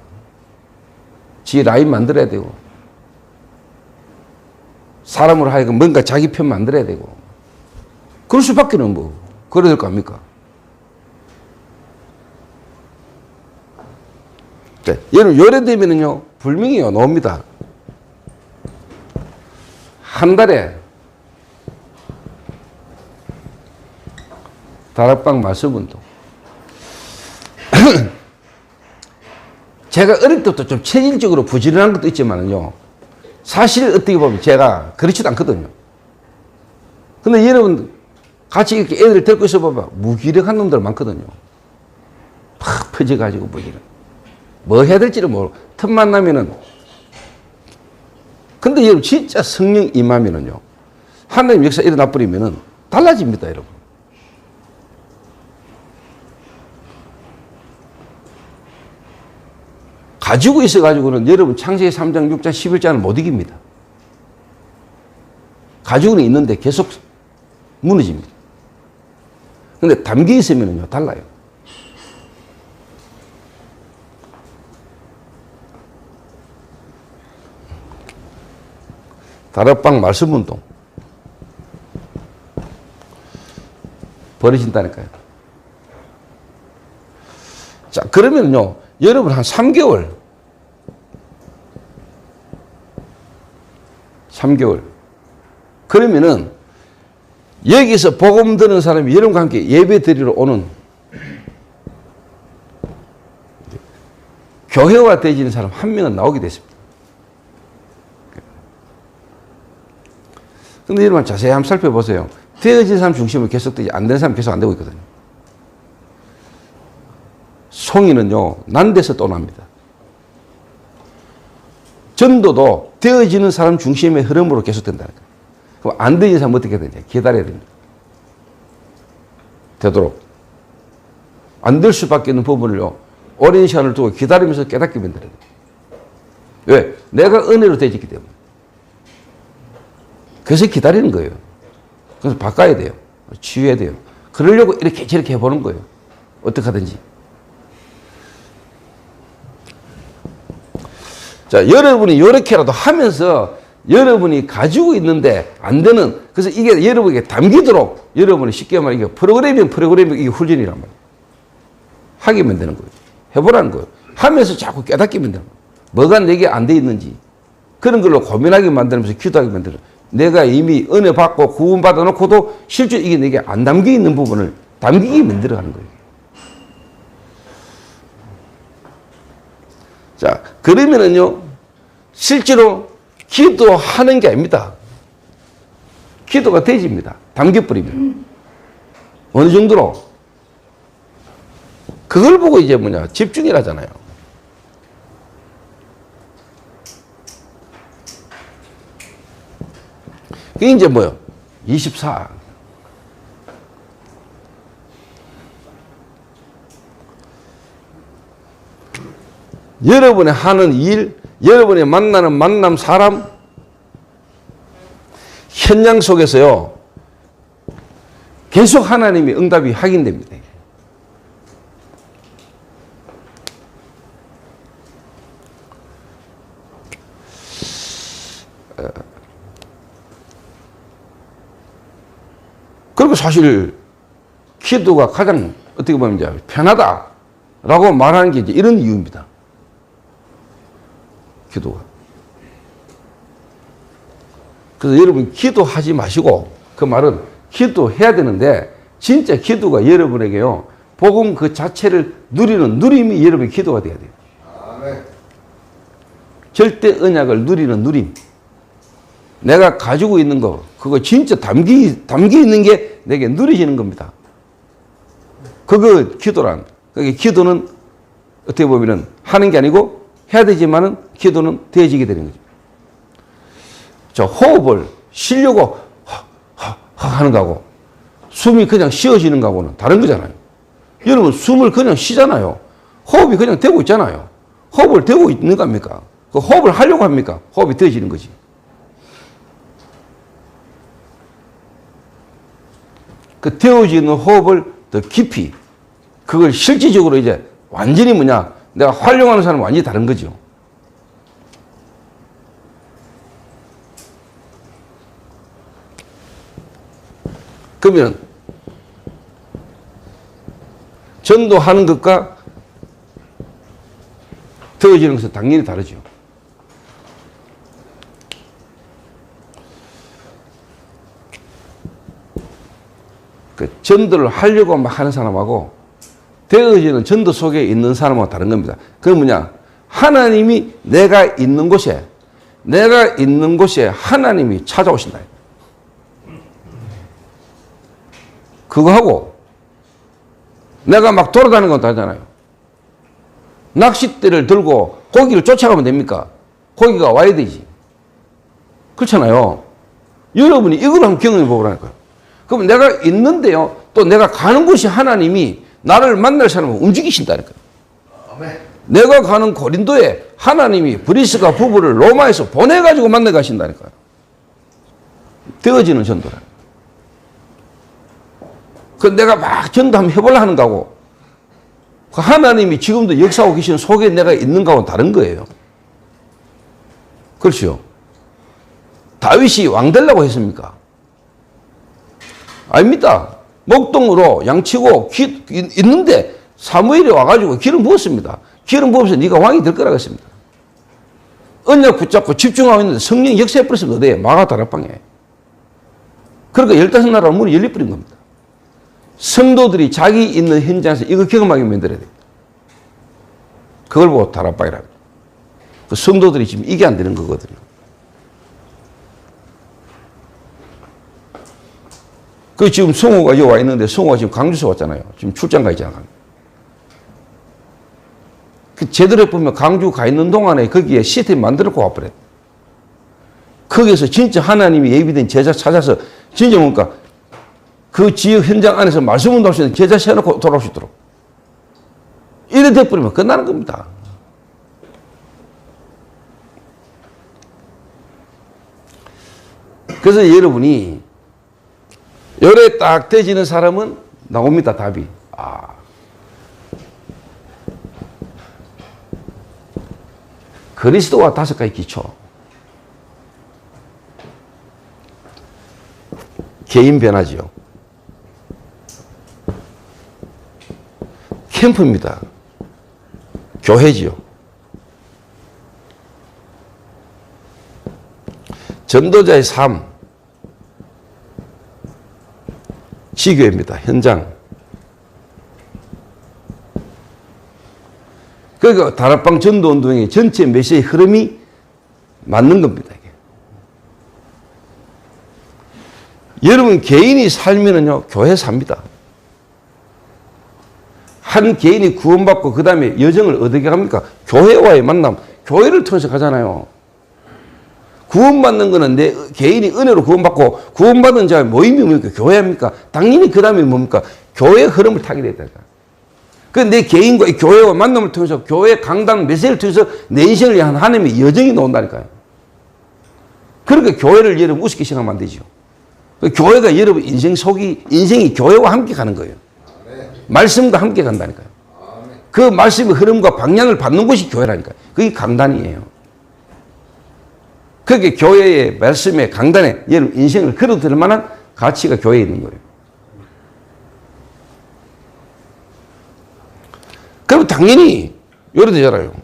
지 라인 만들어야 되고 사람으로 하여금 뭔가 자기 편 만들어야 되고 그럴 수밖에는 뭐 그래야 될 거 아닙니까? 여러분 요래 되면은요 불명이요 나옵니다. 한 달에 다락방 말씀운동. 제가 어릴 때부터 좀 체질적으로 부지런한 것도 있지만은요 사실 어떻게 보면 제가 그렇지도 않거든요. 근데 여러분 같이 이렇게 애들 데리고 있어 봐봐. 무기력한 놈들 많거든요. 팍 퍼져가지고 뭐 해야 될지를 모르고 틈만 나면은. 근데 여러분 진짜 성령 임하면은요 하나님 역사 일어나 버리면은 달라집니다, 여러분. 가지고 있어가지고는 여러분 창세기 3장, 6장, 11장을 못 이깁니다. 가지고는 있는데 계속 무너집니다. 근데 담겨 있으면요 달라요. 다락방 말씀운동 벌어진다니까요. 자, 그러면요 여러분 한 3개월 그러면은 여기서 복음 듣는 사람이 여러분과 함께 예배 드리러 오는 교회화 되어지는 사람 한 명은 나오게 됐습니다. 근데 여러분 자세히 한번 살펴보세요. 되어진 사람 중심으로 계속되지 안 되는 사람 계속 안 되고 있거든요. 송이는요 난 데서 또 납니다. 전도도 되어지는 사람 중심의 흐름으로 계속된다는 거예요. 그럼 안 되는 사람 어떻게 해야 되냐? 기다려야 됩니다. 되도록. 안 될 수밖에 없는 부분을요 오랜 시간을 두고 기다리면서 깨닫게 만들어야 돼요. 왜? 내가 은혜로 되어졌기 때문에. 그래서 기다리는 거예요. 그래서 바꿔야 돼요. 치유해야 돼요. 그러려고 이렇게 저렇게 해보는 거예요. 어떻게 하든지. 자, 여러분이 이렇게라도 하면서 여러분이 가지고 있는데 안 되는, 그래서 이게 여러분에게 담기도록 여러분이 쉽게 말해 이게 프로그래밍 이게 훈련이란 말이에요. 하게 만드는 거예요. 해보라는 거예요. 하면서 자꾸 깨닫게 만드는 거예요. 뭐가 내게 안 돼 있는지 그런 걸로 고민하게 만들면서 기도하게 만들어요. 내가 이미 은혜 받고 구원 받아 놓고도 실제 이게 내게 안 담겨 있는 부분을 담기게 만들어 가는 거예요. 자, 그러면은요, 실제로 기도하는 게 아닙니다. 기도가 되집니다. 담겨버리면. 어느 정도로? 그걸 보고 이제 뭐냐, 집중이라잖아요. 그게 이제 뭐요? 24. 여러분의 하는 일, 여러분이 만나는 만남, 사람, 현장 속에서요, 계속 하나님의 응답이 확인됩니다. 그리고 사실 기도가 가장 어떻게 보면 이제 편하다라고 말하는 게 이제 이런 이유입니다. 기도가. 그래서 여러분 기도하지 마시고, 그 말은 기도해야 되는데 진짜 기도가 여러분에게요, 복음 그 자체를 누리는 누림이 여러분의 기도가 돼야 돼요. 아멘. 절대 언약을 누리는 누림. 내가 가지고 있는 거, 그거 진짜 담기 있는 게 내게 누려지는 겁니다. 그거 기도란. 그게 기도는 어떻게 보면은 하는 게 아니고 해야 되지만은 기도는 되어지게 되는 거죠. 저 호흡을 쉬려고 하는 거하고 숨이 그냥 쉬어지는 거하고는 다른 거잖아요. 여러분 숨을 그냥 쉬잖아요. 호흡이 그냥 되고 있잖아요. 호흡을 되고 있는 겁니까? 그 호흡을 하려고 합니까? 호흡이 되어지는 거지. 그 되어지는 호흡을 더 깊이, 그걸 실질적으로 이제 완전히 뭐냐, 내가 활용하는 사람은 완전히 다른 거죠. 그러면 전도하는 것과 되어지는 것은 당연히 다르죠. 그 전도를 하려고 막 하는 사람하고 되어지는 전도 속에 있는 사람하고 다른 겁니다. 그건 뭐냐? 하나님이 내가 있는 곳에 하나님이 찾아오신다. 그거하고 내가 막 돌아다니는 건 다르잖아요. 낚싯대를 들고 고기를 쫓아가면 됩니까? 고기가 와야 되지. 그렇잖아요. 여러분이 이걸 한번 경험해 보라니까요. 그럼 내가 있는데요, 또 내가 가는 곳이 하나님이 나를 만날 사람을 움직이신다니까요. 아멘. 내가 가는 고린도에 하나님이 브리스가 부부를 로마에서 보내가지고 만나 가신다니까요. 되어지는 전도라. 그 내가 막 전도 한번 해보려 하는 거고, 그 하나님이 지금도 역사하고 계시는 속에 내가 있는 거하고는 다른 거예요. 그렇죠. 다윗이 왕 되려고 했습니까? 아닙니다. 목동으로 양치고 있는데 사무엘이 와가지고 기름 부었습니다. 기름 부어서 네가 왕이 될 거라고 했습니다. 언약 붙잡고 집중하고 있는데 성령이 역사해버렸습니다. 어디에? 마가 다락방에. 그러니까 15나라 문이 열려버린 겁니다. 성도들이 자기 있는 현장에서 이거 경험하게 만들어야 돼요. 그걸 보고 다락방이라고 합니다. 그 성도들이 지금 이게 안 되는 거거든요. 그 지금 성호가 여기 와 있는데 성호가 지금 강주에서 왔잖아요. 지금 출장 가 있잖아요. 그 제대로 보면 강주 가 있는 동안에 거기에 시스템 만들어놓고 와버렸어요. 거기에서 진짜 하나님이 예비된 제자 찾아서 진짜 뭔가 그 지역 현장 안에서 말씀 운동할 수 있는 제자 세워놓고 돌아올 수 있도록. 이래 돼버리면 끝나는 겁니다. 그래서 여러분이 요래 딱 되지는 사람은 나옵니다, 답이. 그리스도와 5가지 기초. 개인 변화지요. 캠프입니다. 교회지요. 전도자의 삶. 지교회입니다. 현장. 그러니까 다락방 전도운동의 전체 메시지의 흐름이 맞는 겁니다. 이게. 여러분 개인이 살면은요 교회 삽니다. 한 개인이 구원받고 그 다음에 여정을 어떻게 합니까? 교회와의 만남, 교회를 통해서 가잖아요. 구원받는 거는 내 개인이 은혜로 구원받고 구원받은 자의 모임이 뭡니까? 교회입니까? 당연히 그 다음에 뭡니까? 교회의 흐름을 타게 됐다니까. 그 내 개인과 교회와 만남을 통해서 교회 강단 메시지를 통해서 내 인생을 위한 하나님의 여정이 나온다니까요. 그러니까 교회를 여러분 우습게 생각하면 안 되죠. 교회가 여러분 인생이 교회와 함께 가는 거예요. 말씀과 함께 간다니까요. 그 말씀의 흐름과 방향을 받는 곳이 교회라니까요. 그게 강단이에요. 그게 교회의 말씀의 강단에 여러분 인생을 걸어들 만한 가치가 교회에 있는 거예요. 그럼 당연히 요래 되잖아요.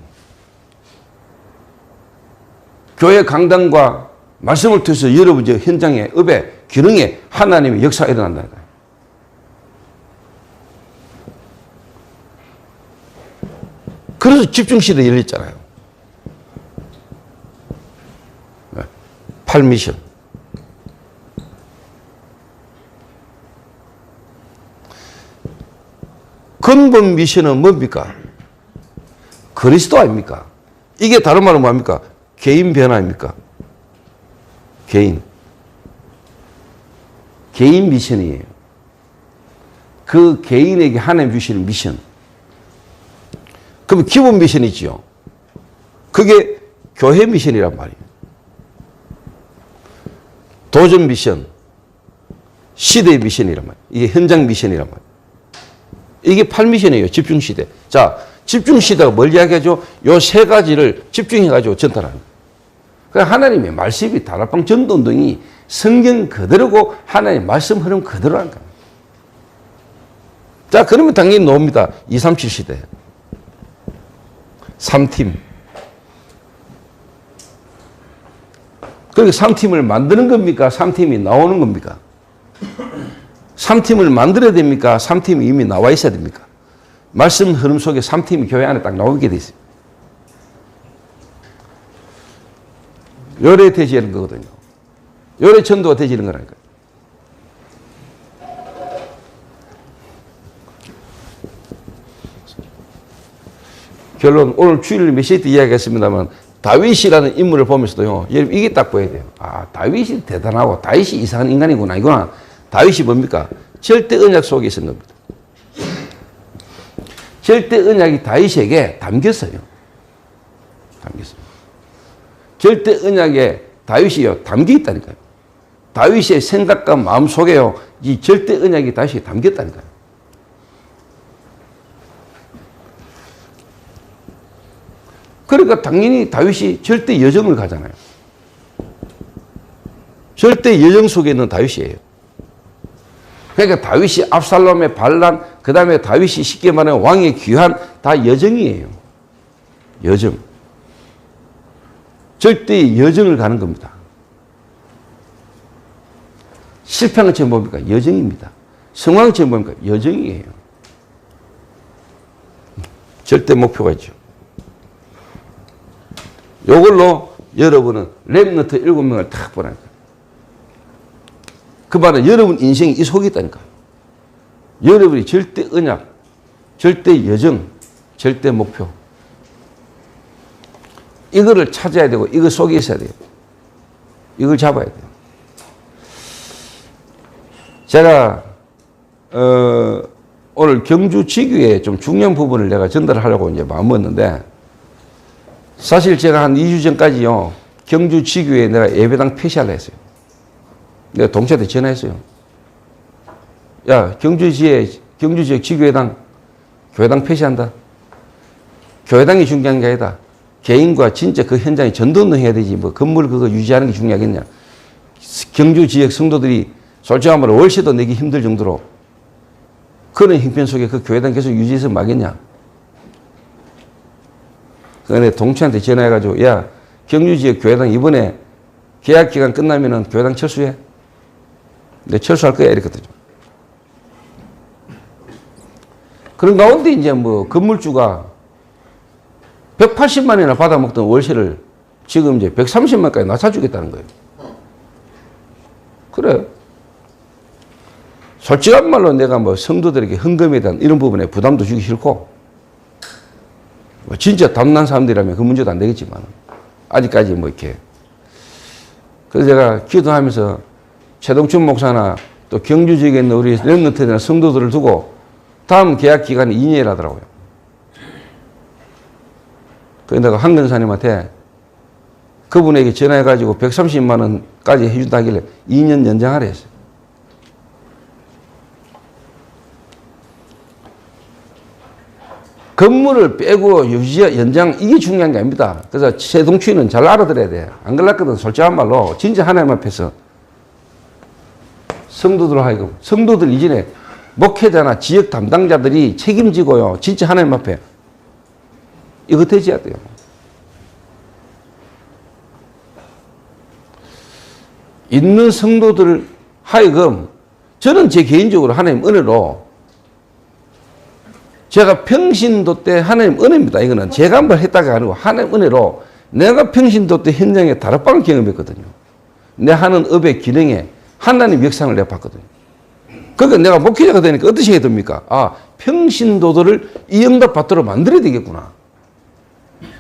교회 강단과 말씀을 통해서 여러분 현장에, 업에, 기능에 하나님의 역사가 일어난다니까요. 그래서 집중시대 열렸잖아요. 8미션. 근본 미션은 뭡니까? 그리스도 아닙니까? 이게 다른 말은 뭡니까? 개인 변화입니까? 개인 미션이에요. 그 개인에게 하나님 주시는 미션. 그럼 기본 미션이지요. 그게 교회 미션이란 말이에요. 도전 미션, 시대의 미션이란 말이에요. 이게 현장 미션이란 말이에요. 이게 8미션이에요. 집중시대. 자, 집중시대가 뭘 이야기하죠? 요 3가지를 집중해가지고 전달하는 거예요. 그러니까 하나님의 말씀이 다락방 전도운동이 성경 그대로고 하나님의 말씀 흐름 그대로라는 거예요. 자, 그러면 당연히 나옵니다. 237 시대. 3팀. 그러니까 3팀을 만드는 겁니까? 3팀이 나오는 겁니까? 3팀을 만들어야 됩니까? 3팀이 이미 나와 있어야 됩니까? 말씀 흐름 속에 3팀이 교회 안에 딱 나오게 돼 있어요. 요래 되지는 거거든요. 요래 전도가 되지는 거라니까요. 결론, 오늘 주일 메시지 때 이야기했습니다만 다윗이라는 인물을 보면서도요, 여러분 이게 딱 보여야 돼요. 아, 다윗이 대단하고 다윗이 이상한 인간이구나. 이거나 다윗이 뭡니까? 절대 언약 속에 있는 겁니다. 절대 언약이 다윗에게 담겼어요. 담겼어요. 절대 언약에 다윗이요 담겨 있다니까요. 다윗의 생각과 마음 속에요 이 절대 언약이 다윗에게 담겼다니까요. 그러니까 당연히 다윗이 절대 여정을 가잖아요. 절대 여정 속에 있는 다윗이에요. 그러니까 다윗이 압살롬의 반란, 그 다음에 다윗이 쉽게 말하면 왕의 귀환, 다 여정이에요. 여정. 절대 여정을 가는 겁니다. 실패한 것처럼 뭡니까? 여정입니다. 성공한 것처럼 뭡니까? 여정이에요. 절대 목표가 있죠. 요걸로 여러분은 렘넌트 7명을 탁 보라니까. 그 말은 여러분 인생이 이 속에 있다니까. 여러분이 절대 언약, 절대 여정, 절대 목표. 이거를 찾아야 되고 이거 속에 있어야 돼요. 이걸 잡아야 돼요. 제가 오늘 경주 지교에 좀 중요한 부분을 내가 전달하려고 이제 마음먹었는데, 사실 제가 한 2주 전까지요 경주 지교에 내가 예배당 폐쇄하려 했어요. 내가 동체한테 전화했어요. 야, 경주 지역 지교회당, 교회당 폐지한다. 교회당이 중요한 게 아니다. 개인과 진짜 그 현장에 전도운동 해야 되지. 뭐 건물 그거 유지하는 게 중요하겠냐. 경주 지역 성도들이 솔직한 말로 월세도 내기 힘들 정도로 그런 형편 속에 그 교회당 계속 유지해서 막겠냐. 그런데 동체한테 전화해가지고 야, 경주 지역 교회당 이번에 계약 기간 끝나면은 교회당 철수해. 내 철수할 거야 이랬거든요. 그런 가운데 이제 뭐 건물주가 180만 원이나 받아먹던 월세를 지금 이제 130만까지 낮춰주겠다는 거예요. 그래. 솔직한 말로 내가 뭐 성도들에게 헌금에 대한 이런 부분에 부담도 주기 싫고, 뭐 진짜 담난 사람들이라면 그 문제도 안 되겠지만, 아직까지 뭐 이렇게. 그래서 제가 기도하면서 최동춘 목사나 또 경주 지역에 있는 우리 렘넌트나 성도들을 두고 다음 계약 기간이 2년이라더라고요. 그래서 내가 한근사님한테 그분에게 전화해가지고 130만 원까지 해준다 하길래 2년 연장하라 했어요. 건물을 빼고 연장, 이게 중요한 게 아닙니다. 그래서 최동춘은 잘 알아들어야 돼. 안 그랬거든. 솔직한 말로 진짜 하나님 앞에서 성도들 하여금, 성도들 이전에 목회자나 지역 담당자들이 책임지고요. 진짜 하나님 앞에 이거 되지야 돼요. 있는 성도들 하여금 저는 제 개인적으로 하나님 은혜로 제가 평신도 때 하나님 은혜입니다. 이거는 제가 한번 했다가 아니고 하나님 은혜로 내가 평신도 때 현장에 다락방을 경험했거든요. 내 하는 업의 기능에 하나님 역상을 내가 봤거든요. 그러니까 내가 목회자가 되니까 어떻게 해야 됩니까? 아, 평신도들을 이 응답 받도록 만들어야 되겠구나.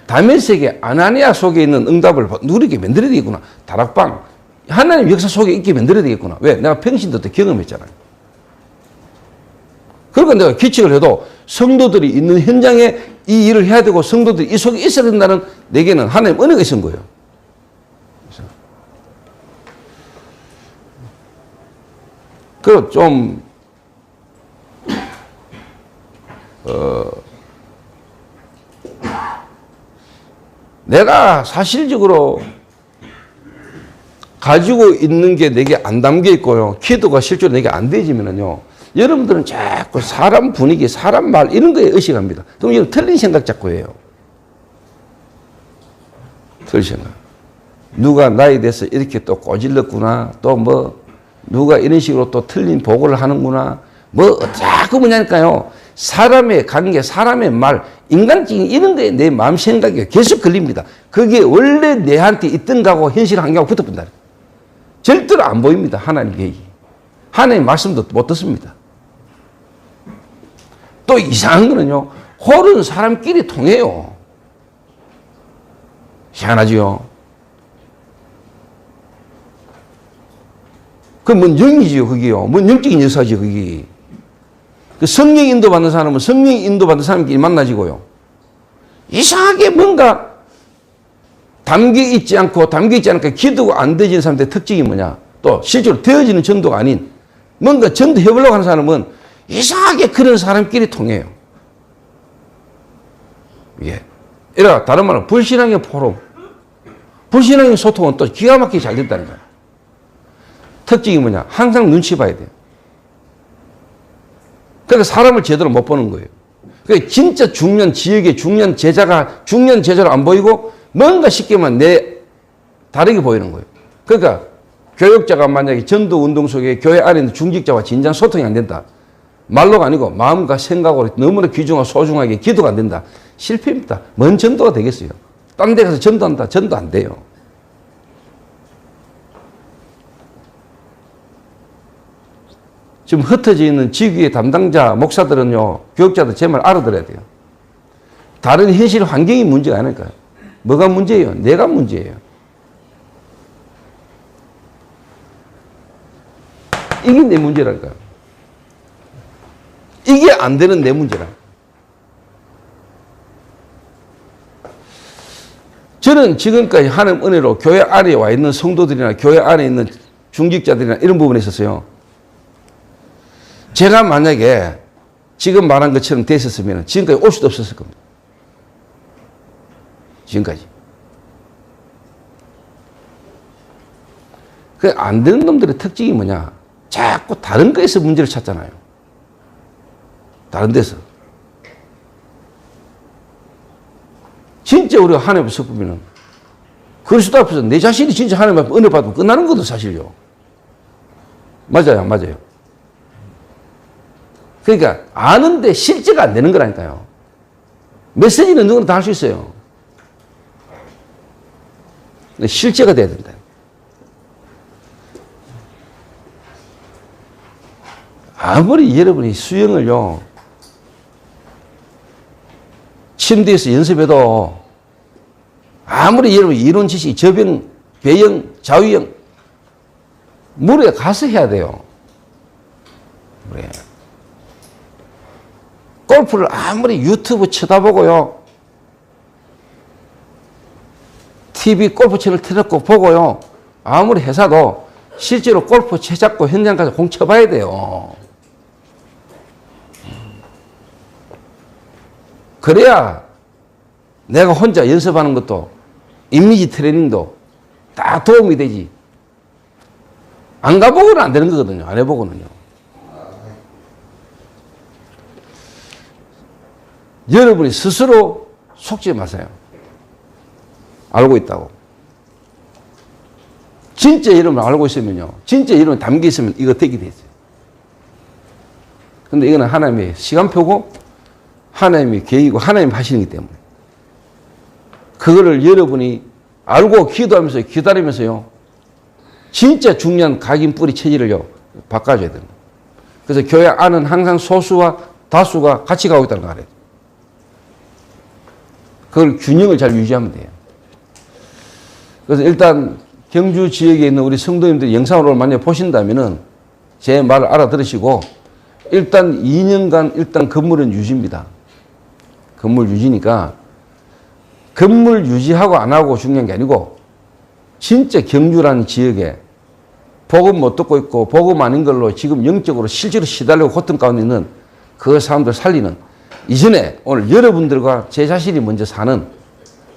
다메섹의 아나니아 속에 있는 응답을 누리게 만들어야 되겠구나. 다락방, 하나님 역사 속에 있게 만들어야 되겠구나. 왜? 내가 평신도 때 경험했잖아요. 그러니까 내가 기책을 해도 성도들이 있는 현장에 이 일을 해야 되고 성도들이 이 속에 있어야 된다는 내게는 하나님 은혜가 있은 거예요. 그리고 좀 내가 사실적으로 가지고 있는 게 내게 안 담겨 있고요. 기도가 실제로 내게 안 되지면은요. 여러분들은 자꾸 사람 분위기, 사람 말 이런 거에 의식합니다. 그럼 여러분 틀린 생각 자꾸 해요. 틀린 생각. 누가 나에 대해서 이렇게 또 꼬질렀구나. 또 뭐 누가 이런 식으로 또 틀린 보고를 하는구나. 뭐 자꾸 뭐냐니까요. 사람의 관계, 사람의 말, 인간적인 이런 거에 내 마음 생각이 계속 걸립니다. 그게 원래 내한테 있던 거하고 현실 환경하고 붙어본다. 절대로 안 보입니다. 하나님 계획이. 하나님 말씀도 못 듣습니다. 또 이상한 거는요. 홀은 사람끼리 통해요. 희한하지요. 그 뭔 영이지요, 그게요. 뭔 영적인 역사지요, 그게. 그 성령 인도받는 사람은 성령 인도받는 사람끼리 만나지고요. 이상하게 뭔가 담겨있지 않으니까 기도가 안 되지는 사람들의 특징이 뭐냐. 또 실제로 되어지는 전도가 아닌 뭔가 전도해보려고 하는 사람은 이상하게 그런 사람끼리 통해요. 예. 이라 다른 말로 불신앙의 포럼, 불신앙의 소통은 또 기가 막히게 잘 된다는 거예요. 특징이 뭐냐. 항상 눈치 봐야 돼요. 그러니까 사람을 제대로 못 보는 거예요. 그러니까 진짜 중년 지역의 중년 제자로 안 보이고 뭔가 쉽게 말하면 다르게 보이는 거예요. 그러니까 교육자가 만약에 전도 운동 속에 교회 안에 있는 중직자와 진정 소통이 안 된다. 말로가 아니고 마음과 생각으로 너무나 귀중하고 소중하게 기도가 안 된다. 실패입니다. 뭔 전도가 되겠어요. 딴 데 가서 전도한다. 전도 안 돼요. 지금 흩어져 있는 지구의 담당자, 목사들은요, 교육자들 제 말 알아들어야 돼요. 다른 현실 환경이 문제가 아닐까요? 뭐가 문제예요? 내가 문제예요. 이게 내 문제랄까요? 이게 안 되는 내 문제라. 저는 지금까지 하나님 은혜로 교회 안에 와 있는 성도들이나 교회 안에 있는 중직자들이나 이런 부분에 있어서요. 제가 만약에 지금 말한 것처럼 됐었으면 지금까지 올 수도 없었을 겁니다. 지금까지. 그 안 되는 놈들의 특징이 뭐냐? 자꾸 다른 거에서 문제를 찾잖아요. 다른 데서. 진짜 우리가 하나님 앞에 서보면은 그리스도 앞에서 내 자신이 진짜 하나님 앞에 은혜 받으면 끝나는 것도 사실요. 맞아요, 안 맞아요? 그러니까 아는데 실제가 안 되는 거라니까요. 메시지는 누구나 다 할 수 있어요. 근데 실제가 돼야 된다. 아무리 여러분이 수영을요, 침대에서 연습해도 아무리 여러분 이론 지식, 저병, 배영, 자유형, 물에 가서 해야 돼요. 물에. 골프를 아무리 유튜브 쳐다보고요, TV 골프 채널 틀었고 보고요, 아무리 회사도 실제로 골프 채 잡고 현장 가서 공 쳐봐야 돼요. 그래야 내가 혼자 연습하는 것도 이미지 트레이닝도 다 도움이 되지. 안 가보고는 안 되는 거거든요. 안 해보고는요. 여러분이 스스로 속지 마세요. 알고 있다고. 진짜 이름을 알고 있으면요. 진짜 이름을 담겨 있으면 이거 되게 되죠. 근데 이거는 하나님의 시간표고 하나님의 계획이고 하나님이 하시는 거기 때문에 그거를 여러분이 알고 기도하면서 기다리면서요. 진짜 중요한 각인 뿌리 체질을요. 바꿔줘야 됩니다. 그래서 교회 안은 항상 소수와 다수가 같이 가고 있다는 거 알아요. 그걸 균형을 잘 유지하면 돼요. 그래서 일단 경주 지역에 있는 우리 성도님들이 영상으로 만약 보신다면은 제 말을 알아들으시고 일단 2년간 일단 건물은 유지입니다. 건물 유지니까 건물 유지하고 안 하고 중요한 게 아니고 진짜 경주라는 지역에 복음 못 듣고 있고 복음 아닌 걸로 지금 영적으로 실제로 시달리고 고통 가운데 있는 그 사람들 살리는 이전에 오늘 여러분들과 제 자신이 먼저 사는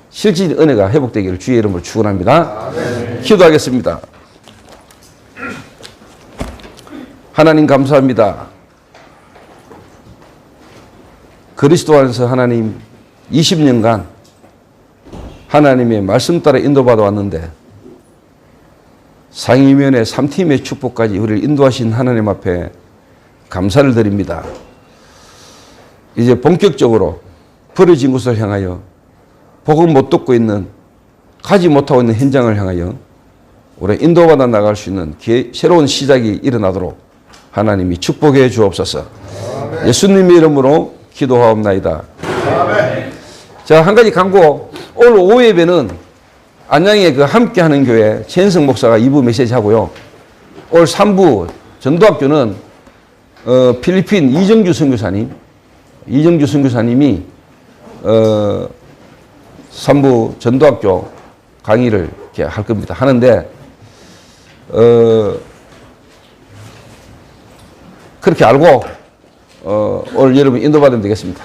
실질의 은혜가 회복되기를 주의 이름으로 축원합니다. 기도하겠습니다. 하나님 감사합니다. 그리스도 안에서 하나님 20년간 하나님의 말씀 따라 인도받아 왔는데 상임위원회 3팀의 축복까지 우리를 인도하신 하나님 앞에 감사를 드립니다. 이제 본격적으로 버려진 곳을 향하여 복음 못 듣고 있는 가지 못하고 있는 현장을 향하여 우리 인도받아 나갈 수 있는 새로운 시작이 일어나도록 하나님이 축복해 주옵소서. 예수님의 이름으로 기도하옵나이다. 자, 한 가지 광고. 오늘 오후 예배는 안양의 그 함께하는 교회 최현성 목사가 2부 메시지 하고요. 오늘 3부 전도학교는 필리핀 이정주 선교사님이 3부 전도학교 강의를 이렇게 할 겁니다. 하는데 그렇게 알고 오늘 여러분 인도받으면 되겠습니다.